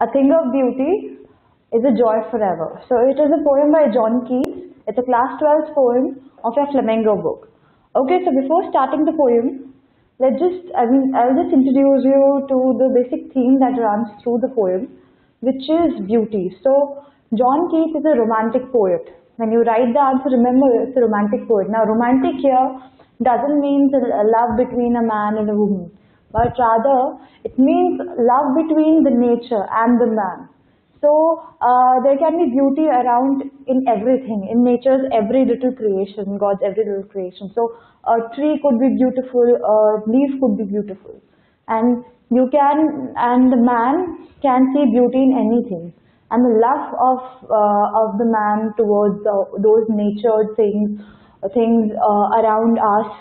A thing of beauty is a joy forever. So it is a poem by John Keats. It's a class 12th poem of your Flamingo book. Okay, so before starting the poem, I'll just introduce you to the basic theme that runs through the poem, which is beauty. So John Keats is a romantic poet. When you write the answer, remember it's a romantic poet. Now romantic here doesn't mean a love between a man and a woman, but rather it means love between the nature and the man. So there can be beauty around in everything, in nature's every little creation, God's every little creation. So a tree could be beautiful, a leaf could be beautiful, and the man can see beauty in anything. And the love of the man towards those natured things around us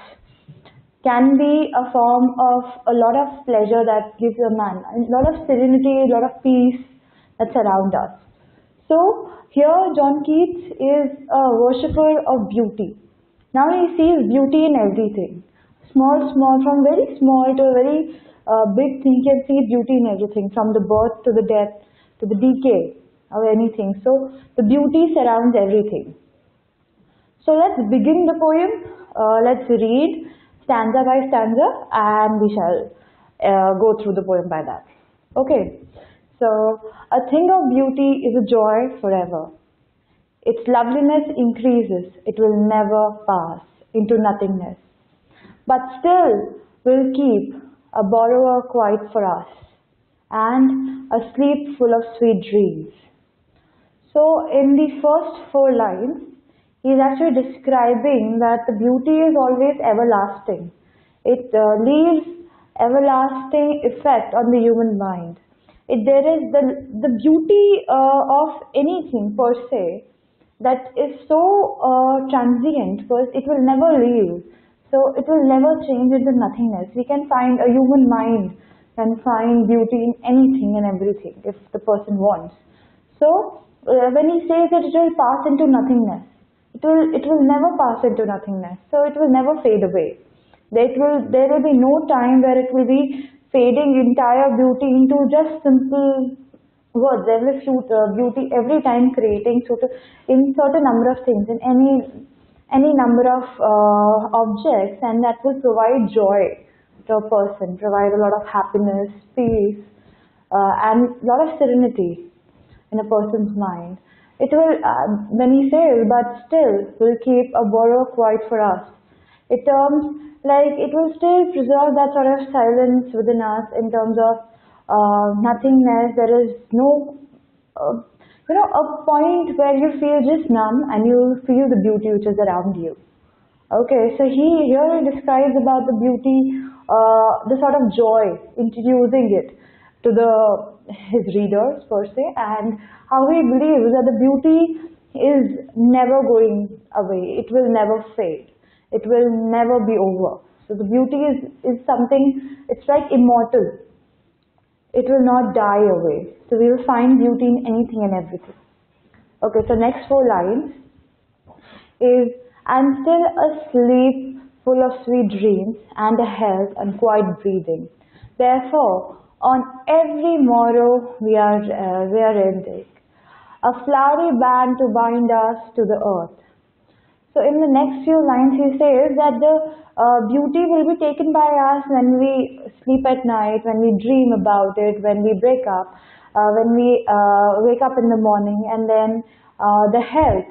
can be a form of a lot of pleasure that gives a man a lot of serenity, a lot of peace that's around us. So here John Keats is a worshipper of beauty. Now he sees beauty in everything. Small, from very small to a very big thing, he can see beauty in everything, from the birth to the death to the decay of anything. So the beauty surrounds everything. So let's begin the poem. Let's read stanza by stanza and we shall go through the poem by that. Okay. So, a thing of beauty is a joy forever. Its loveliness increases, it will never pass into nothingness. But still will keep a borrower quiet for us, and a sleep full of sweet dreams. So, in the first 4 lines, he is actually describing that the beauty is always everlasting. It leaves everlasting effect on the human mind. There is the beauty of anything per se that is so transient, first it will never leave, so it will never change into nothingness. We can find, a human mind can find beauty in anything and everything if the person wants. So when he says that it will pass into nothingness, it will never pass into nothingness, so it will never fade away. There will be no time where it will be fading entire beauty into just simple words. There will be beauty every time creating in certain number of things, in any number of objects, and that will provide joy to a person, provide a lot of happiness, peace, and a lot of serenity in a person's mind. It will, when he says, but still will keep a borrower quiet for us, it terms like it will still preserve that sort of silence within us in terms of nothingness. There is no, a point where you feel just numb and you feel the beauty which is around you. Okay, so here he describes about the beauty, the sort of joy, introducing it to his readers per se, and how he believes that the beauty is never going away. It will never fade. It will never be over. So the beauty is something, it's like immortal. It will not die away. So we will find beauty in anything and everything. Okay, so next 4 lines is, and still asleep full of sweet dreams and a health and quiet breathing. Therefore, on every morrow we are ending, a flowery band to bind us to the earth. So in the next few lines he says that the beauty will be taken by us when we sleep at night, when we dream about it, when we break up, when we wake up in the morning, and then the health,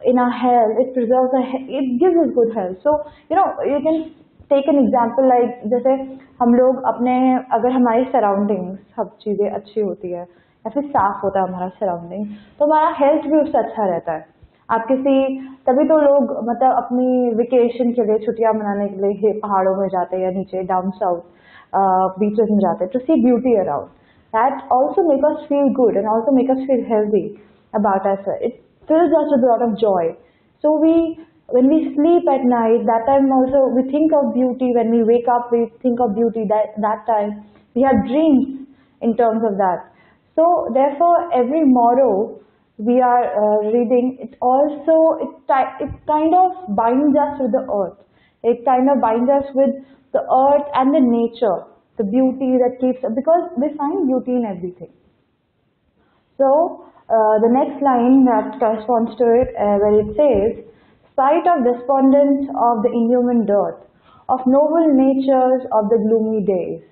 in our health, it preserves, it gives us good health. So, you can take an example like, जैसे हम लोग अपने, अगर हमारी surroundings सब चीज़ें अच्छी होती है या फिर साफ होता है हमारा surrounding, तो हमारा health भी उससे अच्छा रहता है. आप तभी तो लोग मतलब अपनी वेकेशन के लिए, छुट्टियां मनाने के लिए पहाड़ों में जाते हैं या नीचे डाउन साउथ बीचेस में जाते हैं to see beauty around. That also make us feel good and also make us feel healthy about ourselves. It fills us with a lot of joy. So when we sleep at night, that time also we think of beauty. When we wake up, we think of beauty. That time we have dreams in terms of that. So therefore, every morrow we are reading, it kind of binds us with the earth. It kind of binds us with the earth and the nature, the beauty that keeps, because we find beauty in everything. So the next line that corresponds to it, where it says, "Spite of despondence of the inhuman dearth, of noble natures of the gloomy days,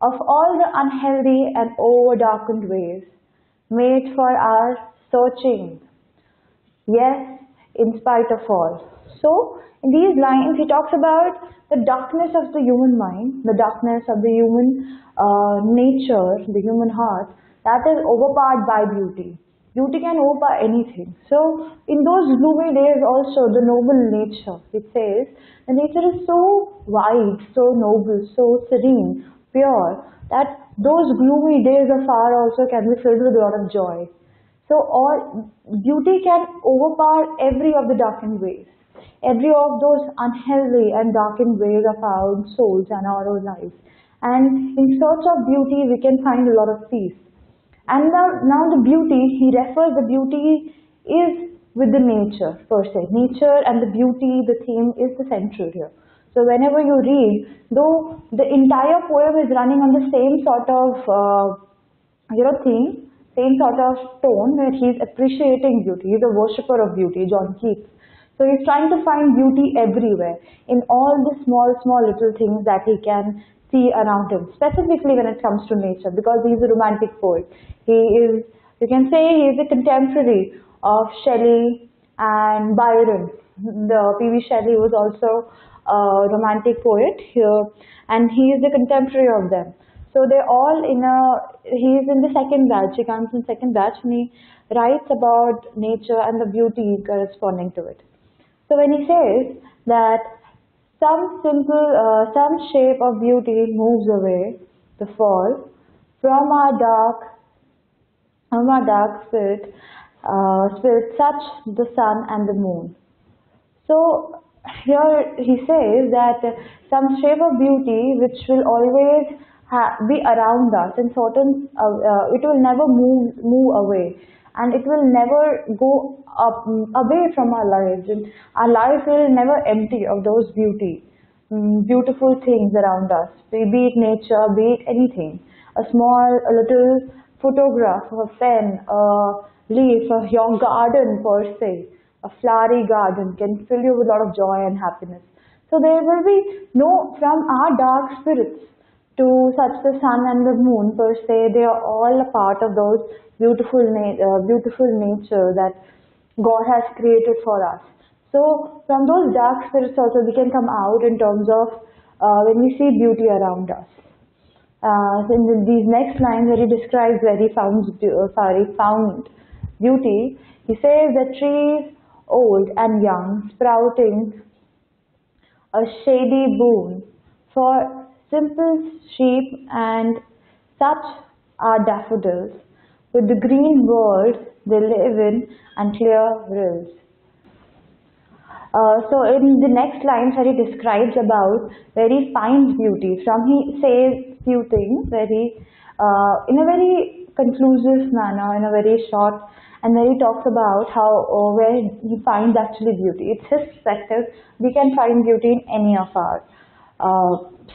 of all the unhealthy and over-darkened ways, made for our searching, yes, in spite of all." So, in these lines, he talks about the darkness of the human mind, the darkness of the human nature, the human heart, that is overpowered by beauty. Beauty can overpower anything. So, in those gloomy days also, the noble nature, it says, the nature is so wide, so noble, so serene, pure, that those gloomy days of ours also can be filled with a lot of joy. So all beauty can overpower every of the darkened ways, every of those unhealthy and darkened ways of our own souls and our own lives. And in search of beauty, we can find a lot of peace. And now the beauty, he refers the beauty is with the nature per se. Nature and the beauty, the theme is the central here. So whenever you read, though the entire poem is running on the same sort of theme, same sort of tone, where he's appreciating beauty. He's a worshipper of beauty, John Keats. So he's trying to find beauty everywhere, in all the small little things that he can see around him, specifically when it comes to nature, because he's a romantic poet. He is, you can say, he is a contemporary of Shelley and Byron. The P.V. Shelley was also a romantic poet here, and he is the contemporary of them. So they're all he is in the second batch, he comes in second batch, and he writes about nature and the beauty corresponding to it. So when he says that some shape of beauty moves away, the fall, from our dark spirit, such the sun and the moon. So here he says that some shape of beauty which will always be around us, and certain it will never move away, and it will never go away from our lives, and our life will never empty of those beautiful things around us, be it nature, be it anything. A little photograph, a pen, a leaf, your garden per se, a flowery garden can fill you with a lot of joy and happiness. So there will be from our dark spirits to such the sun and the moon per se, they are all a part of those beautiful nature that God has created for us. So from those dark spirits also we can come out in terms of when we see beauty around us. In these next lines where he describes where he found beauty, he says that trees old and young, sprouting a shady boon for simple sheep, and such are daffodils, with the green world they live in and clear rills. So in the next lines where he describes about where he finds beauty, he says few things very in a very conclusive manner, in a very short, and where he talks about how where he finds actually beauty. It's his perspective. We can find beauty in any of our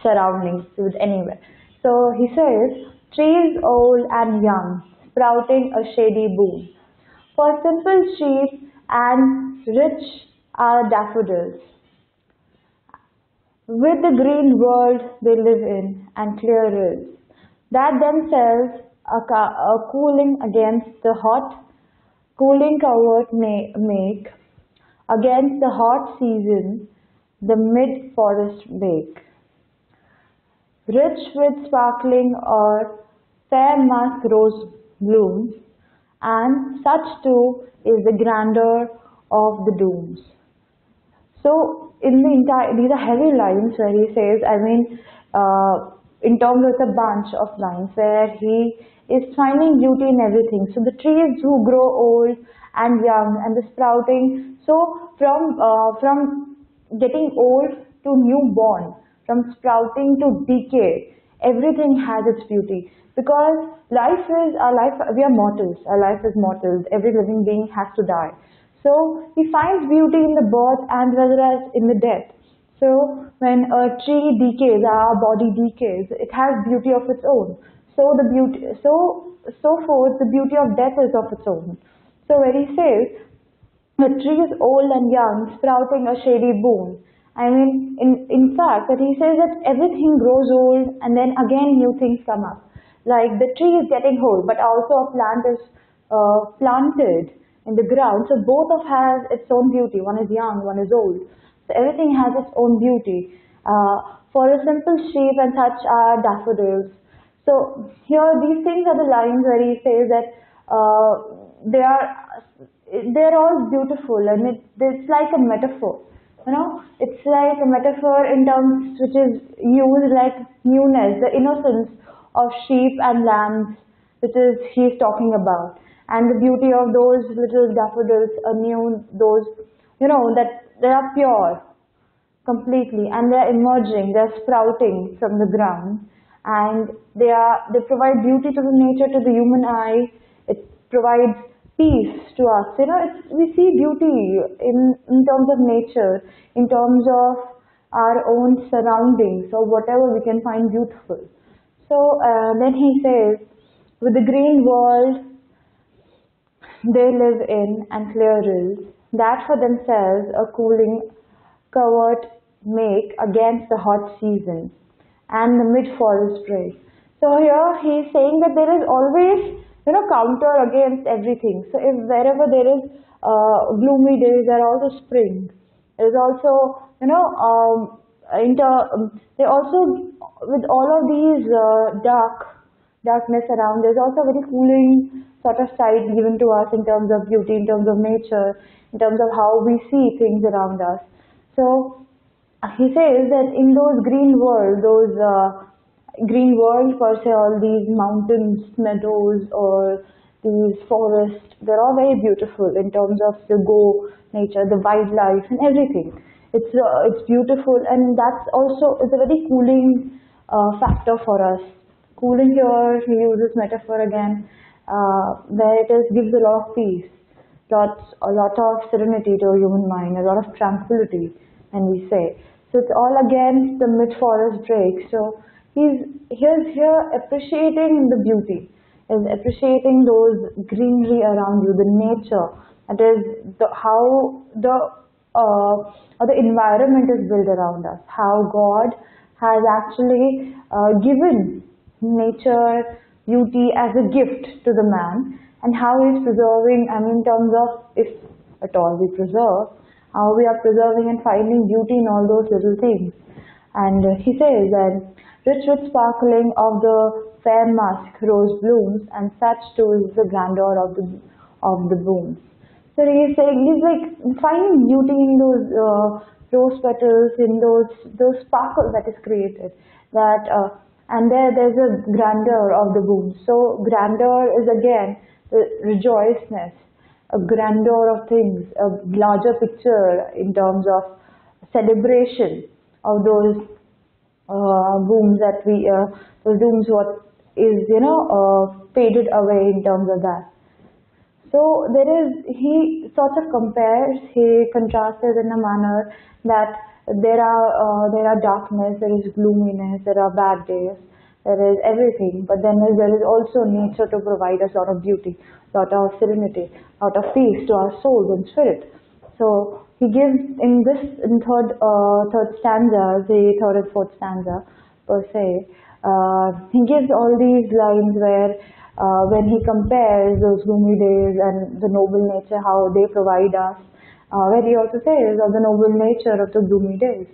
surroundings, with anywhere. So he says, trees old and young, sprouting a shady boon. For simple sheep and rich are daffodils. With the green world they live in and clear rills, that themselves are cooling against the hot, cooling covert make, against the hot season, the mid-forest bake. Rich with sparkling or fair musk rose blooms, and such too is the grandeur of the dooms. So in these are heavy lines where he says, in terms of a bunch of lines where he is finding beauty in everything. So the trees who grow old and young, and the sprouting. So from getting old to newborn, from sprouting to decay, everything has its beauty. Because we are mortals. Our life is mortal. Every living being has to die. So he finds beauty in the birth and whether as in the death. So when a tree decays, our body decays, it has beauty of its own. So forth the beauty of death is of its own. So where he says, the tree is old and young, sprouting a shady boon. I mean, in fact, that he says that everything grows old and then again new things come up. Like the tree is getting old, but also a plant is planted in the ground. So both of has its own beauty. One is young, one is old. So everything has its own beauty. For a simple sheep and such are daffodils. So here these things are the lines where he says that they are they're all beautiful, and it's like a metaphor. It's like a metaphor in terms which is used like newness, the innocence of sheep and lambs, which is he's talking about, and the beauty of those little daffodils are new, those that they are pure completely, and they're emerging, they're sprouting from the ground, and they provide beauty to the nature, to the human eye. It provides peace to us. We see beauty in terms of nature, in terms of our own surroundings, or whatever we can find beautiful. So then he says, with the green world they live in and clear rills, that for themselves a cooling covert make against the hot seasons and the mid-forest break. So here he is saying that there is always counter against everything. So if wherever there is gloomy days, there are also spring. There is also they also, with all of these darkness around, there's also a very cooling sort of side given to us in terms of beauty, in terms of nature, in terms of how we see things around us. So he says that in those green world per se, all these mountains, meadows, or these forests, they're all very beautiful in terms of the nature, the wildlife, and everything. It's beautiful, and that's also is a very cooling factor for us. Cooling here, he uses metaphor again, where gives a lot of peace, a lot of serenity to a human mind, a lot of tranquility, and we say. So it's all against the mid-forest break. So he's here appreciating the beauty, is appreciating those greenery around you, the nature. That is how the environment is built around us. How God has actually given nature beauty as a gift to the man, and how he's preserving. In terms of, if at all we preserve, how we are preserving and finding beauty in all those little things. And he says that rich with sparkling of the fair musk rose blooms, and such too is the grandeur of the blooms. So he's like finding beauty in those rose petals, in those sparkle that is created. And there's a grandeur of the blooms. So grandeur is again the rejoicefulness, a grandeur of things, a larger picture in terms of celebration of those booms that those dooms what is faded away in terms of that. So he sort of compares, he contrasts it in a manner that there are darkness, there is gloominess, there are bad days, there is everything, but then there is also nature to provide us a lot of beauty, a lot of serenity, a lot of peace to our souls and spirit. So he gives in third stanza, the third and fourth stanza per se, he gives all these lines where when he compares those gloomy days and the noble nature, how they provide us, where he also says of the noble nature of the gloomy days.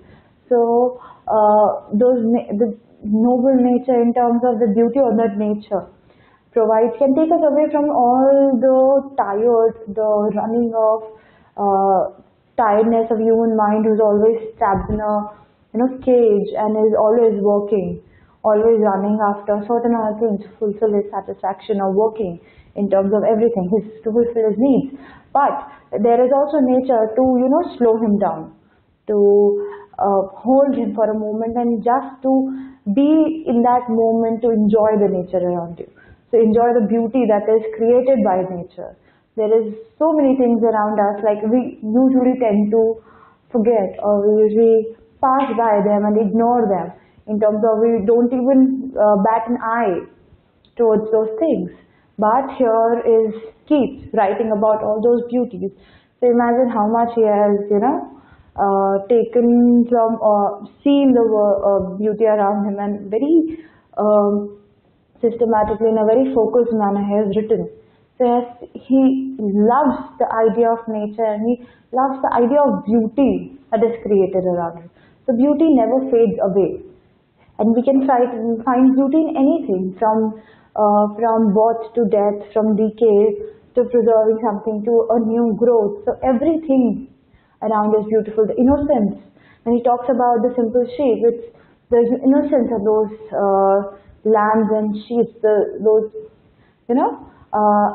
So the noble nature in terms of the beauty of that nature can take us away from all the the running of tiredness of human mind, who's always trapped in a cage and is always working, always running after certain other things to fulfill his satisfaction, or working in terms of everything, to fulfill his needs. But there is also nature to slow him down, to hold him for a moment, and just to be in that moment, to enjoy the nature around you. So enjoy the beauty that is created by nature. There is so many things around us, like we usually tend to forget, or we usually pass by them and ignore them, in terms of we don't even bat an eye towards those things. But here is Keats writing about all those beauties. So imagine how much he has, taken from or seen the beauty around him, and very systematically, in a very focused manner, he has written. So yes, he loves the idea of nature, and he loves the idea of beauty that is created around him. So beauty never fades away, and we can try to find beauty in anything, from birth to death, from decay to preserving something to a new growth. So everything around is beautiful. The innocence, when he talks about the simple sheep, it's the innocence of those lambs and sheep, those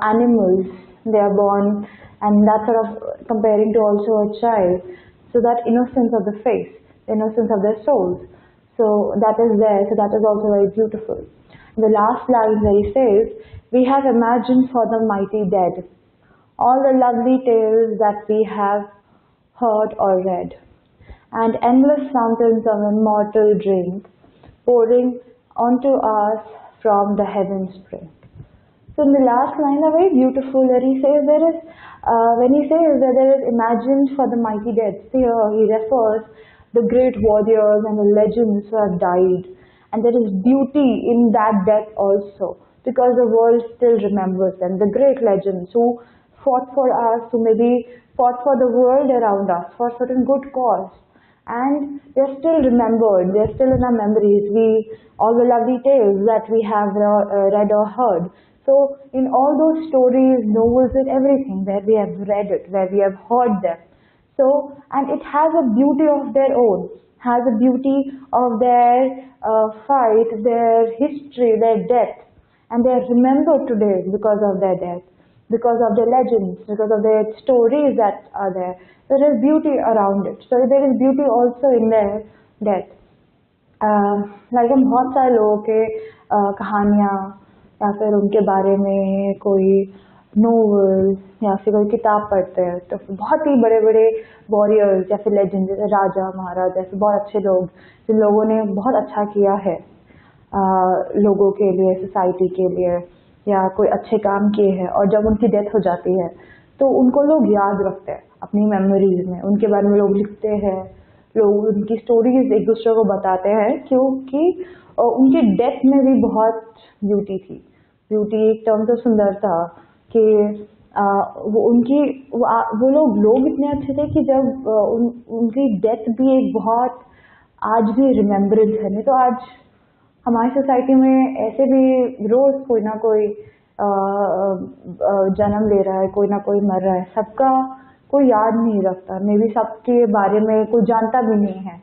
animals. They are born, and that's sort of comparing to also a child. So that innocence of the face, the innocence of their souls. So that is there. So that is also very beautiful. The last line where he says, "We have imagined for the mighty dead all the lovely tales that we have heard or read, and endless fountains of immortal drink pouring onto us from the heavens spring." So in the last line, are very beautiful, where he says when he says that there is imagined for the mighty dead, here he refers the great warriors and the legends who have died, and there is beauty in that death also, because the world still remembers them, the great legends who fought for us, who maybe fought for the world around us for a certain good cause, and they're still remembered, they're still in our memories, all the lovely tales that we have read or heard. So in all those stories, novels, and everything, where we have read it, where we have heard them, so, and it has a beauty of their own, has a beauty of their fight, their history, their death, and they are remembered today because of their death, because of their legends, because of their stories that are there. There is beauty around it. So there is beauty also in their death. Like हम बहुत सारे लोगों के कहानियाँ या फिर उनके बारे में कोई नोवेल या फिर कोई किताब पढ़ते हैं, तो बहुत ही बड़े बड़े वॉरियर्स या फिर लेजेंड, जैसे राजा महाराजा, जैसे बहुत अच्छे लोग जिन लोगों ने बहुत अच्छा किया है लोगों के लिए, सोसाइटी के लिए, या कोई अच्छे काम किए हैं, और जब उनकी डेथ हो जाती है तो उनको लोग याद रखते हैं अपनी मेमोरीज में, उनके बारे में लोग लिखते हैं, लोग उनकी स्टोरीज एक दूसरे को बताते हैं, क्योंकि उनकी डेथ में भी बहुत ब्यूटी थी। ब्यूटी एक टर्म तो सुंदरता, कि वो लोग इतने अच्छे थे कि जब उनकी डेथ भी एक बहुत आज भी रिमेम्बरेंस है। नहीं तो आज हमारी सोसाइटी में ऐसे भी रोज कोई ना कोई जन्म ले रहा है, कोई ना कोई मर रहा है, सबका कोई याद नहीं रखता, मे बी सबके बारे में कोई जानता भी नहीं है।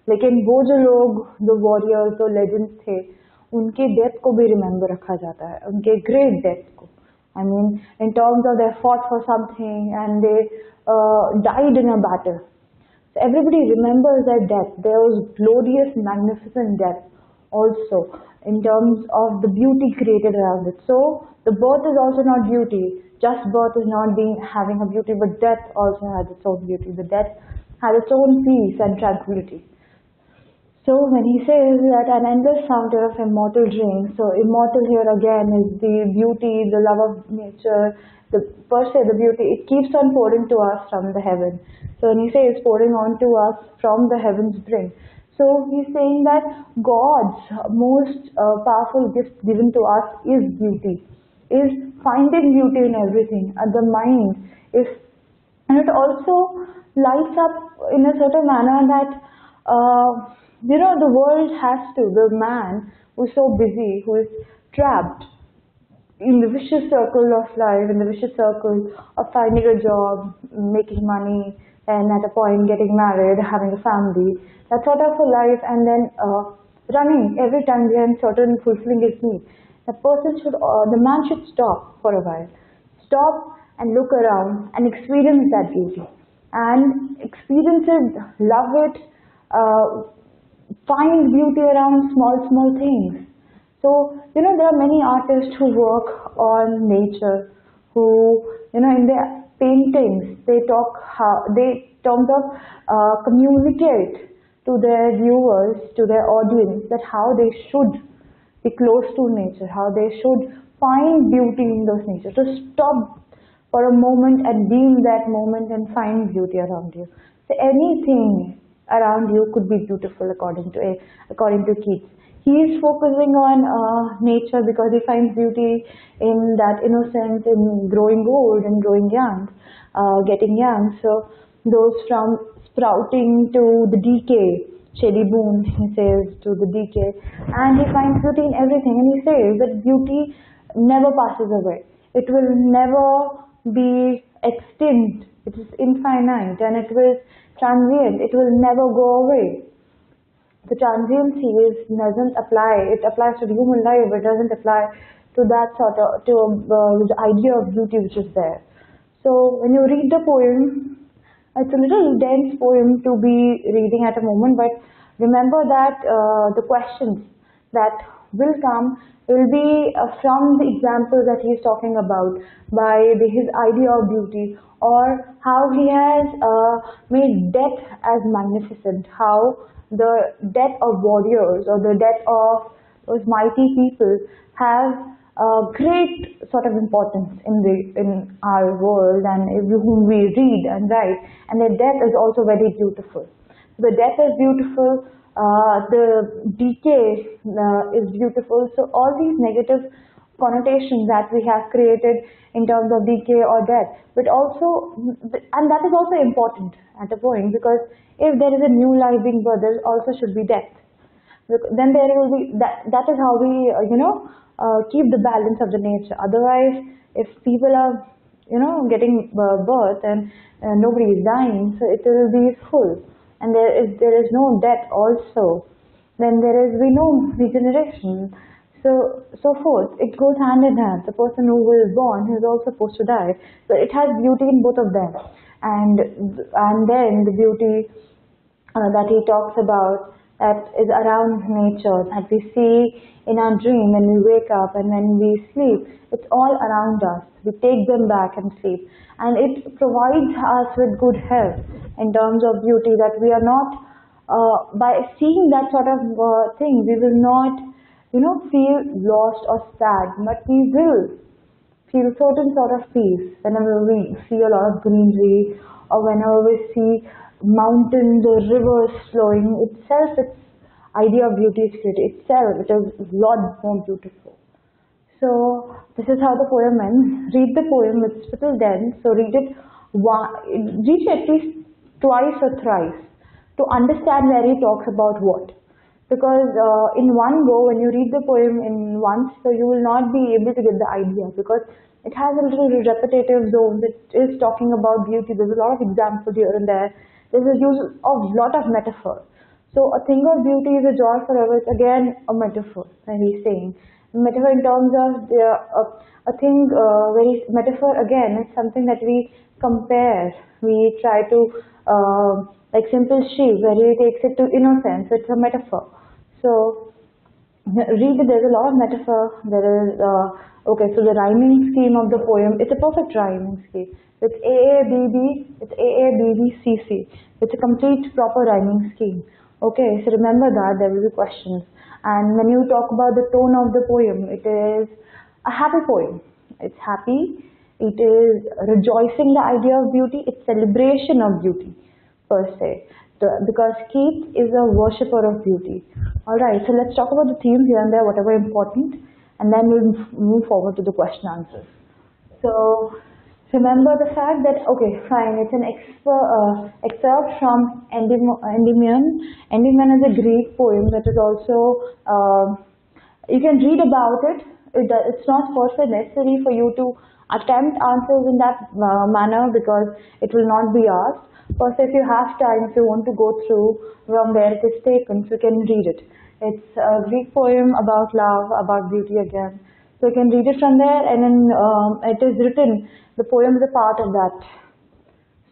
लेकिन वो जो लोग, जो वॉरियर्स, जो लेजेंड्स थे, उनकी डेथ को भी रिमेम्बर रखा जाता है, उनके ग्रेट डेथ को। I mean, in terms of they fought for something and they died in a battle. So everybody remembers their death. There was glorious, magnificent death also, in terms of the beauty created around it. So the birth is also not beauty. Just birth is not having a beauty, but death also has its own beauty. The death has its own peace and tranquility. So when he says that an endless fountain of immortal drink, so immortal here again is the beauty, the love of nature, per se the beauty, it keeps on pouring to us from the heaven. So when he says pouring on to us from the heavens bring, so he's saying that God's most powerful gift given to us is beauty, is finding beauty in everything, and the mind is, and it also lights up in a certain manner that the world has to, the man who is so busy, who is trapped in the vicious circle of life, in the vicious circle of finding a job, making money, and at a point getting married, having a family, that sort of a life, and then running every time behind certain fulfilling his needs. The man should stop for a while, stop and look around and experience that beauty, and experience it, love it, find beauty around small things. So, there are many artists who work on nature, who, in their paintings, they terms of communicate to their viewers, to their audience, that how they should be close to nature, how they should find beauty in those nature, to stop for a moment and be in that moment and find beauty around you. So anything around you could be beautiful according to Keats. He is focusing on nature because he finds beauty in that innocence, in growing old and growing young, getting young. So those from sprouting to the decay, shady boon, he says, to the decay, and he finds beauty in everything. And he says that beauty never passes away. It will never be extinct. It is infinite and it will transient. It will never go away. The transiency doesn't apply. It applies to the human life. It doesn't apply to that sort of the idea of beauty which is there. So when you read the poem, it's a little dense poem to be reading at a moment, but remember that the questions that will come will be from the examples that he is talking about by his idea of beauty, or how he has made death as magnificent, how the death of warriors or the death of those mighty people have great sort of importance in our world and whom we read and write, and their death is also very beautiful. The death is beautiful, the decay is beautiful. So all these negative connotations that we have created in terms of decay or death, but also, and that is also important at a point, because if there is a new life being birthed, there also should be death. Then there will be that is how we keep the balance of the nature. Otherwise, if people are getting birth and nobody is dying, so it will be full, and there is no death also, then there will be no regeneration. So forth. It goes hand in hand. The person who is born is also supposed to die. So it has beauty in both of them. And then the beauty that he talks about, that is around nature, that we see in our dream when we wake up and when we sleep. It's all around us. We take them back and sleep. And it provides us with good health in terms of beauty, that we are not, by seeing that sort of thing, we will not feel lost or sad, but we will feel certain sort of peace whenever we see a lot of greenery, or whenever we see mountains or rivers flowing. Itself, its idea of beauty is created. Itself, it is a lot more beautiful. So this is how the poem ends. Read the poem. It's a little dense, so read it at least twice or thrice to understand where he talks about what. Because in one go, when you read the poem in once, so you will not be able to get the idea, because it has a little repetitive zone. It is talking about beauty. There's a lot of examples here and there. There's a use of lot of metaphor. So a thing of beauty is a joy forever. It's again a metaphor that he's saying. Metaphor in terms of a thing, very metaphor again is something that we compare. We try to like simple sheep, where he takes it to innocence. It's a metaphor. So read it. There's a lot of metaphor. There is okay. So the rhyming scheme of the poem, it's a perfect rhyming scheme. It's AABB. It's AABBCC. It's a complete proper rhyming scheme. Okay. So remember that there will be questions. And when you talk about the tone of the poem, it is a happy poem. It's happy. It is rejoicing the idea of beauty. It's celebration of beauty per se. Because Keats is a worshipper of beauty. Alright, so let's talk about the themes here and there, whatever important, and then we'll move forward to the question answers. So remember the fact that, okay, fine, it's an excerpt from Endymion. Endymion is a Greek poem that is also, you can read about it. It's not first necessary for you to attempt answers in that manner, because it will not be asked. First, if you have time, if you want to go through from where it is taken, so you can read it. It's a Greek poem about love, about beauty again. So you can read it from there, and then it is written, the poem is a part of that.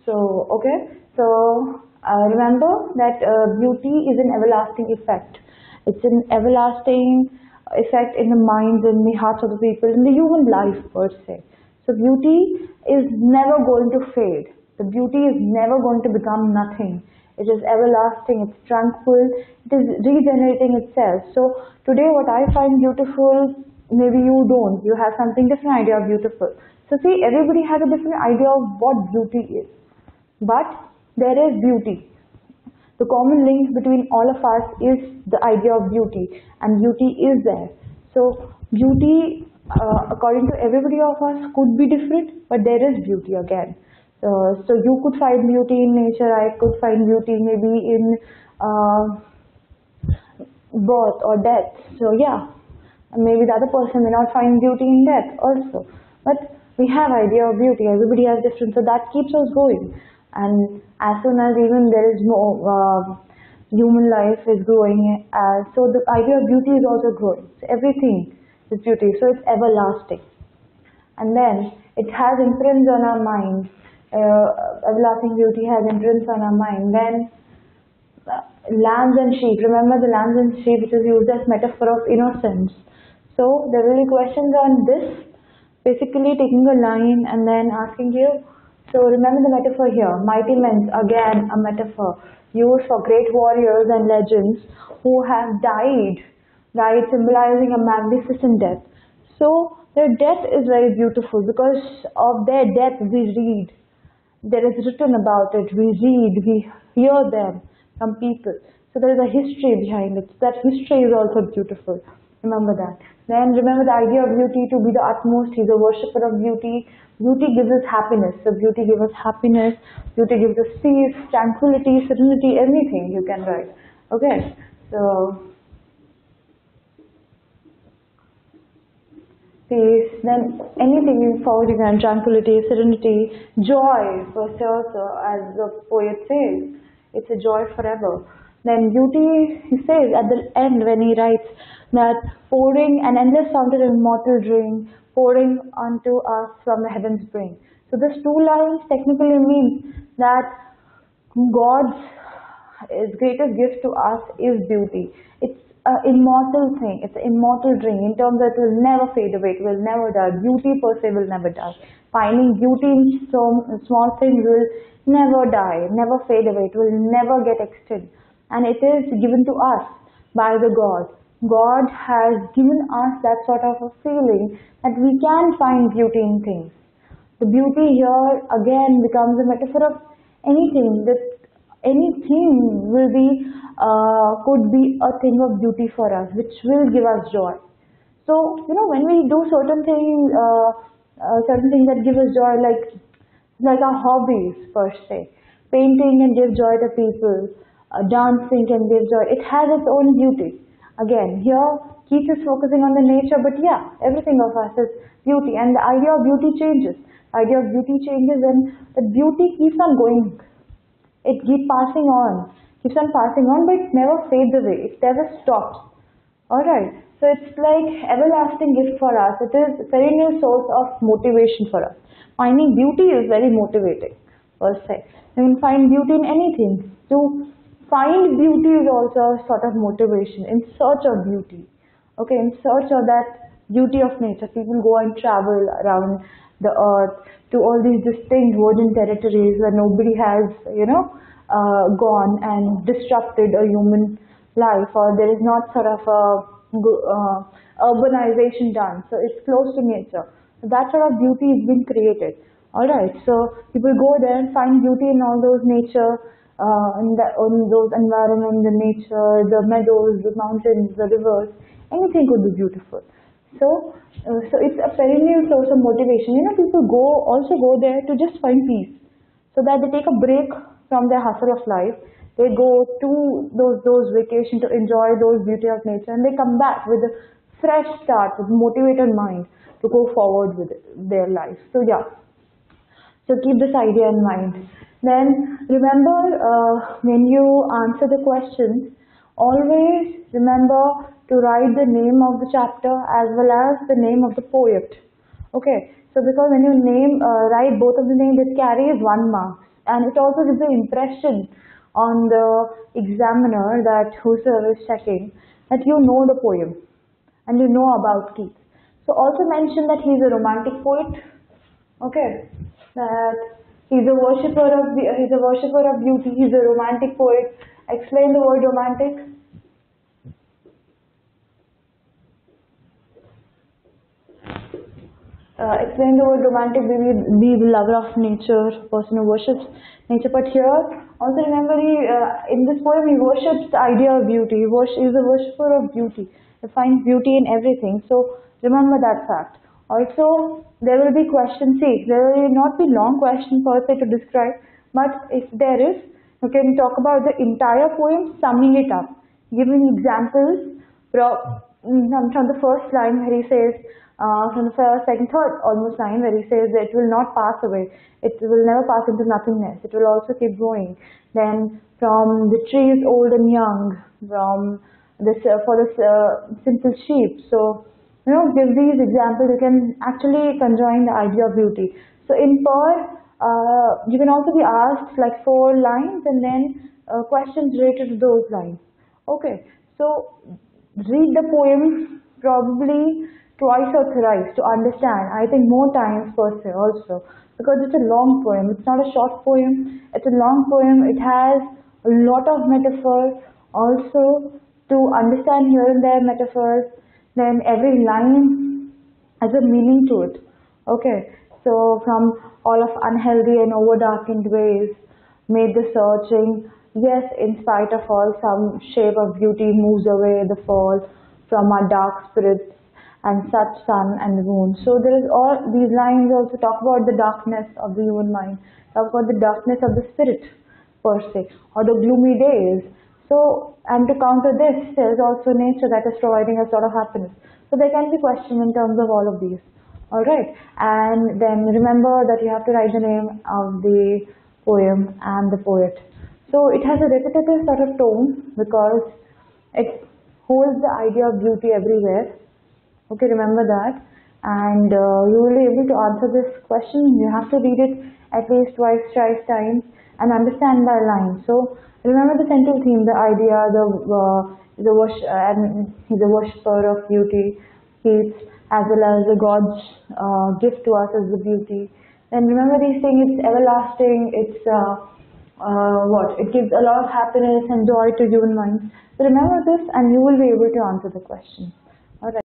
So, okay. So, remember that beauty is an everlasting effect. It's an everlasting effect in the minds and the hearts of the people, in the human life per se. So, beauty is never going to fade. The beauty is never going to become nothing. it is everlasting, it's tranquil, it is regenerating itself. So today what I find beautiful, maybe you don't, you have something different idea of beautiful. So see, everybody has a different idea of what beauty is, but there is beauty. The common link between all of us is the idea of beauty, and beauty is there. So beauty, according to everybody of us, could be different, but there is beauty again. So you could find beauty in nature, I could find beauty maybe in birth or death. So yeah, and maybe the other person may not find beauty in death also. But we have idea of beauty, everybody has different, so that keeps us going. And as soon as even there is more human life is growing, so the idea of beauty is also growing. So everything is beauty, so it's everlasting. And then it has imprints on our mind. Everlasting beauty has imprints on our mind. Then lambs and sheep. Remember the lambs and sheep, which is used as metaphor of innocence. So there will be questions on this. Basically taking a line and then asking you. So remember the metaphor here. Mighty men, again a metaphor used for great warriors and legends who have died, right, symbolizing a magnificent death. So their death is very beautiful because of their death we read. There is written about it, we read, we hear them from people. So there is a history behind it. That history is also beautiful. Remember that. Then remember the idea of beauty to be the utmost. He's a worshipper of beauty. Beauty gives us happiness. So beauty gives us happiness. Beauty gives us peace, tranquility, serenity, anything you can write. Okay. So peace, then anything you forward you can, tranquility, serenity, joy, for sure, so as the poet says, it's a joy forever. Then beauty, he says at the end when he writes that pouring an endless fountain of immortal drink, pouring unto us from the heavens bring. So this two lines technically means that God's greatest gift to us is beauty. It's an immortal thing. It's an immortal drink in terms that it will never fade away. It will never die. Beauty per se will never die. Finding beauty in small things will never die, never fade away. It will never get extinct. And it is given to us by the God. God has given us that sort of a feeling that we can find beauty in things. The beauty here again becomes a metaphor of anything. That anything will be could be a thing of beauty for us, which will give us joy. So when we do certain things that give us joy, like our hobbies per se, painting can give joy to people, dancing can give joy. It has its own beauty. Again, here Keith is focusing on the nature, but yeah, everything of us is beauty, and the idea of beauty changes. The idea of beauty changes, and the beauty keeps on going. It keeps passing on, but it never fades away. It never stops. Alright, so it's like everlasting gift for us. It is a perennial source of motivation for us. Finding beauty is very motivating, per se. You can find beauty in anything. To find beauty is also a sort of motivation, in search of beauty. Okay, in search of that beauty of nature. People go and travel around the earth to all these distinct virgin territories where nobody has, gone and disrupted a human life, or there is not sort of a urbanization done. So it's close to nature. So that sort of beauty is being created. Alright, so people go there and find beauty in all those nature, in those environments, the nature, the meadows, the mountains, the rivers. Anything could be beautiful. So it's a perennial source of motivation. People also go there to just find peace, so that they take a break from their hustle of life. They go to those vacations to enjoy those beauty of nature, and they come back with a fresh start, with a motivated mind to go forward with their life. So yeah, so keep this idea in mind. Then remember, when you answer the questions, always remember to write the name of the chapter as well as the name of the poet. Okay, so because when you write both of the names, it carries 1 mark, and it also gives an impression on the examiner, that whosoever is checking, that you know the poem and you know about Keith. So also mention that he is a romantic poet. Okay, that He's a worshipper of beauty. He's a romantic poet. Explain the word romantic. Explain the word romantic. Be the lover of nature, person who worships nature. But here, also remember, in this poem, he worships the idea of beauty. He's a worshipper of beauty. He finds beauty in everything. So remember that fact. Also, there will be questions. See, there will not be long question per se to describe, but if there is, you can talk about the entire poem, summing it up, giving examples from the first line where he says, from the first, second, third almost line where he says that it will not pass away. It will never pass into nothingness. It will also keep growing. Then from the trees old and young, from this for the simple sheep. So give these examples. You can actually conjoin the idea of beauty. So in per, you can also be asked like 4 lines and then questions related to those lines. Okay. So read the poem probably twice or thrice to understand. I think more times per se also, because it's a long poem. It's not a short poem. It's a long poem. It has a lot of metaphors. Also, to understand here and there metaphors, then every line has a meaning to it. Okay, so from all of unhealthy and over darkened ways, made the searching. Yes, in spite of all, some shape of beauty moves away the fall from our dark spirits and such sun and moon. So there is all these lines also talk about the darkness of the human mind, talk about the darkness of the spirit per se, or the gloomy days. So, and to counter this, there is also nature that is providing us a lot of happiness. So there can be questions in terms of all of these. Alright, and then remember that you have to write the name of the poem and the poet. So it has a repetitive sort of tone because it holds the idea of beauty everywhere. Okay, remember that. And you will be able to answer this question. You have to read it at least twice, thrice times and understand by line. So remember the central theme, the idea, he's a worshipper of beauty, Keats, as well as the God's gift to us as the beauty. Then remember these things, it's everlasting, it's it gives a lot of happiness and joy to human minds. So remember this and you will be able to answer the question. Alright.